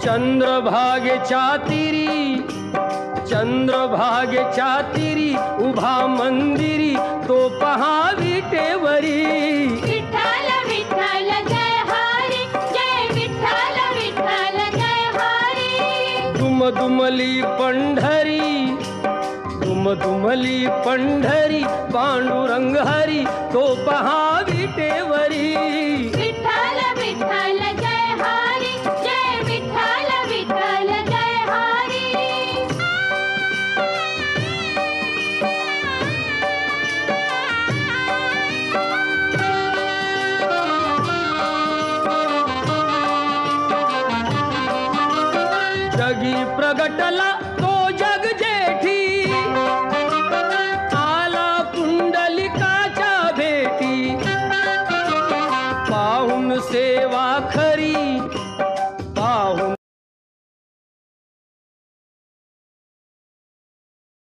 चंद्रभागेच्या तीरी, चंद्रभागेच्या तीरी उभा मंदिरी तो पहा विटेवरी. विठ्ठल विठ्ठल जय हरी, जय विठ्ठल विठ्ठल जय हरी. दुमदुमली पंढरी, दुमदुमली पंढरी पांडुरंग हरी तो पहा विटेवरी. विठ्ठल विठ्ठल जय हरी, जय विठ्ठल विठ्ठल जय हरी. जगी प्रगटला